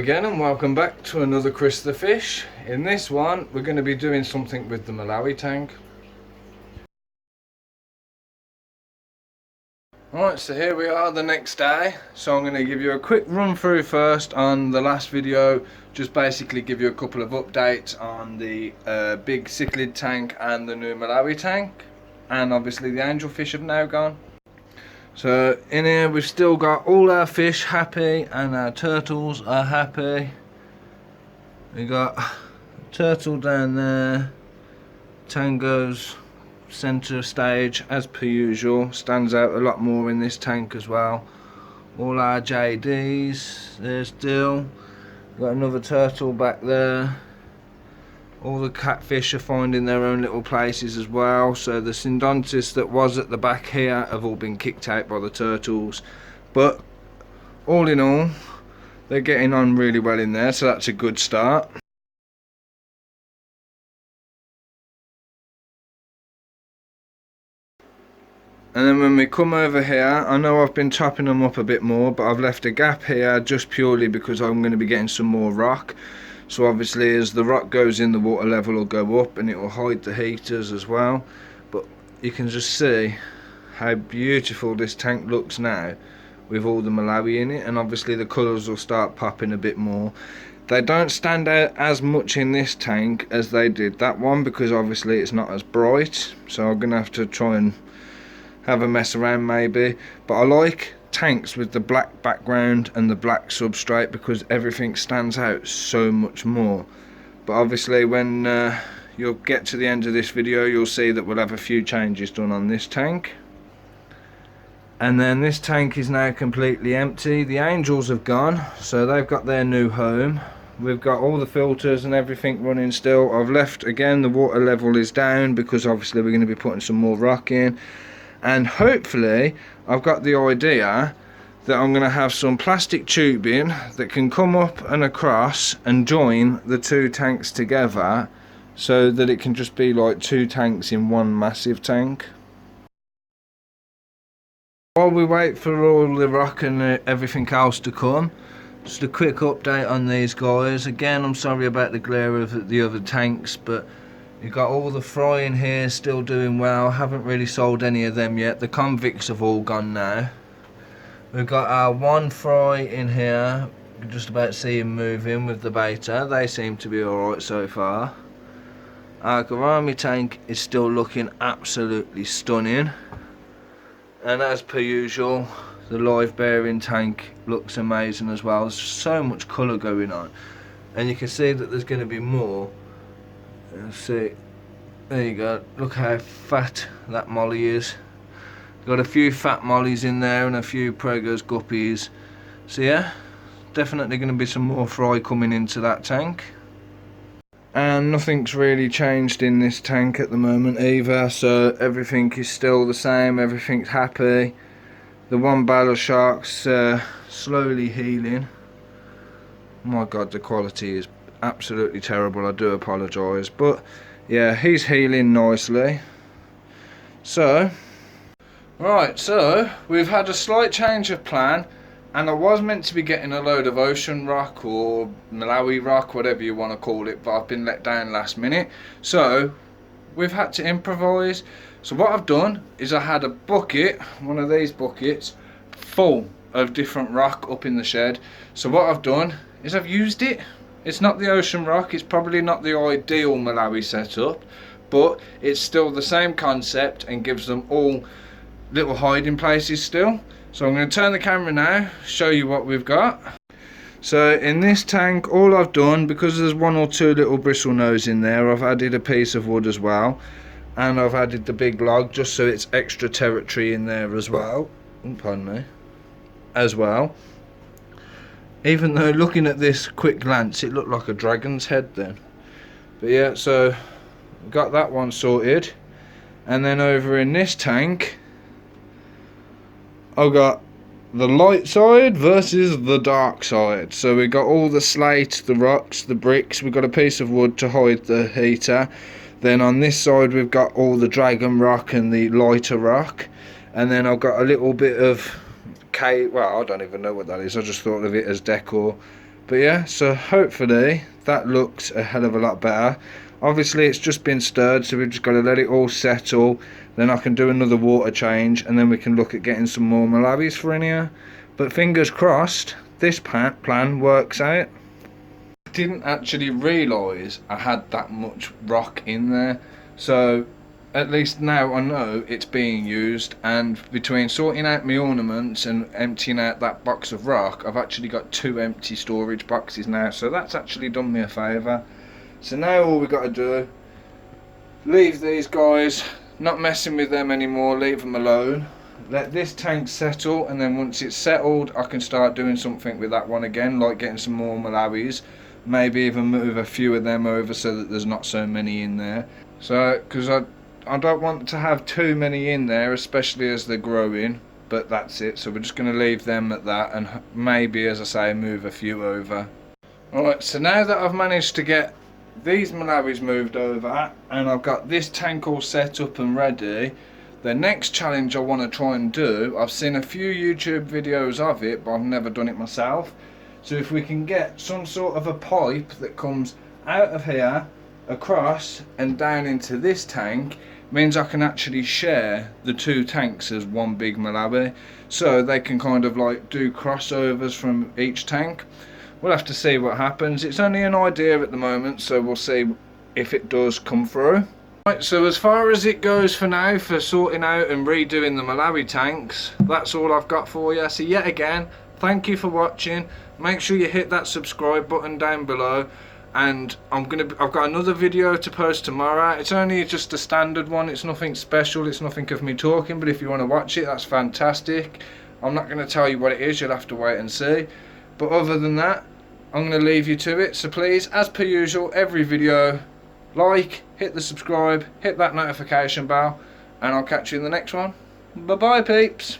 again and welcome back to another Chris the Fish. In this one we're going to be doing something with the Malawi tank. Alright, so here we are the next day. So I'm going to give you a quick run through first on the last video. Just basically give you a couple of updates on the big cichlid tank and the new Malawi tank. And obviously the angelfish have now gone. So in here we've still got all our fish happy and our turtles are happy. We got turtle down there, Tango's centre stage as per usual, stands out a lot more in this tank as well. All our JDs, there's still, got another turtle back there. All the catfish are finding their own little places as well. So the syndontis that was at the back here have all been kicked out by the turtles. But all in all, they're getting on really well in there, so that's a good start. And then when we come over here, I know I've been topping them up a bit more, but I've left a gap here just purely because I'm going to be getting some more rock. So obviously as the rock goes in, the water level will go up and it will hide the heaters as well. But you can just see how beautiful this tank looks now with all the Malawi in it, and obviously the colours will start popping a bit more. They don't stand out as much in this tank as they did that one because obviously it's not as bright, so I'm going to have to try and have a mess around maybe. But I like tanks with the black background and the black substrate because everything stands out so much more. But obviously when you'll get to the end of this video, you'll see that we'll have a few changes done on this tank. And then this tank is now completely empty. The angels have gone, so they've got their new home. We've got all the filters and everything running still. I've left, again, the water level is down because obviously we're going to be putting some more rock in. And hopefully I've got the idea that I'm going to have some plastic tubing that can come up and across and join the two tanks together so that it can just be like two tanks in one massive tank. While we wait for all the rock and everything else to come, just a quick update on these guys. Again, I'm sorry about the glare of the other tanks, but you've got all the fry in here still doing well. Haven't really sold any of them yet. The convicts have all gone now. We've got our one fry in here. You can just about see him moving with the beta. They seem to be alright so far. Our gourami tank is still looking absolutely stunning. And as per usual, the live bearing tank looks amazing as well. There's so much colour going on. And you can see that there's going to be more. See, there you go, look how fat that molly is. Got a few fat mollies in there and a few Prego's guppies. So yeah, definitely going to be some more fry coming into that tank. And nothing's really changed in this tank at the moment either, so everything is still the same, everything's happy. The one bale shark's slowly healing. Oh my god, the quality is absolutely terrible, I do apologise, but yeah, he's healing nicely. So right, so we've had a slight change of plan, and I was meant to be getting a load of ocean rock or Malawi rock, whatever you want to call it, but I've been let down last minute, so we've had to improvise. So what I've done is I had a bucket, one of these buckets, full of different rock up in the shed. So what I've done is I've used it. It's not the ocean rock, it's probably not the ideal Malawi setup, but it's still the same concept and gives them all little hiding places still. So I'm going to turn the camera now, show you what we've got. So in this tank, all I've done, because there's one or two little bristle nose in there, I've added a piece of wood as well. And I've added the big log just so it's extra territory in there as well. Pardon me. As well. Even though looking at this quick glance it looked like a dragon's head then. But yeah, so got that one sorted. And then over in this tank I've got the light side versus the dark side. So we got all the slate, the rocks, the bricks, we've got a piece of wood to hide the heater. Then on this side we've got all the dragon rock and the lighter rock. And then I've got a little bit of well, I don't even know what that is, I just thought of it as decor. But yeah, so hopefully that looks a hell of a lot better. Obviously it's just been stirred, so we've just got to let it all settle. Then I can do another water change, and then we can look at getting some more Malawis for in here. But fingers crossed this plan works out. I didn't actually realise I had that much rock in there, so at least now I know it's being used, and between sorting out my ornaments and emptying out that box of rock, I've actually got 2 empty storage boxes now, so that's actually done me a favour. So now all we got to do, leave these guys, not messing with them anymore, leave them alone, let this tank settle, and then once it's settled I can start doing something with that one again, like getting some more Malawis, maybe even move a few of them over so that there's not so many in there. So because I don't want to have too many in there, especially as they're growing, but that's it. So we're just going to leave them at that, and maybe, as I say, move a few over. Alright, so now that I've managed to get these Malawis moved over and I've got this tank all set up and ready, the next challenge I want to try and do, I've seen a few YouTube videos of it, but I've never done it myself. So if we can get some sort of a pipe that comes out of here, across and down into this tank, means I can actually share the 2 tanks as one big Malawi, so they can kind of like do crossovers from each tank. We'll have to see what happens. It's only an idea at the moment, so we'll see if it does come through. Right, so as far as it goes for now for sorting out and redoing the Malawi tanks, that's all I've got for you. So yet again, thank you for watching. Make sure you hit that subscribe button down below, and I've got another video to post tomorrow. It's only just a standard one, it's nothing special, it's nothing of me talking, but if you want to watch it, that's fantastic. I'm not going to tell you what it is, you'll have to wait and see. But other than that, I'm going to leave you to it. So please, as per usual, every video, like, hit the subscribe, hit that notification bell, and I'll catch you in the next one. Bye bye peeps.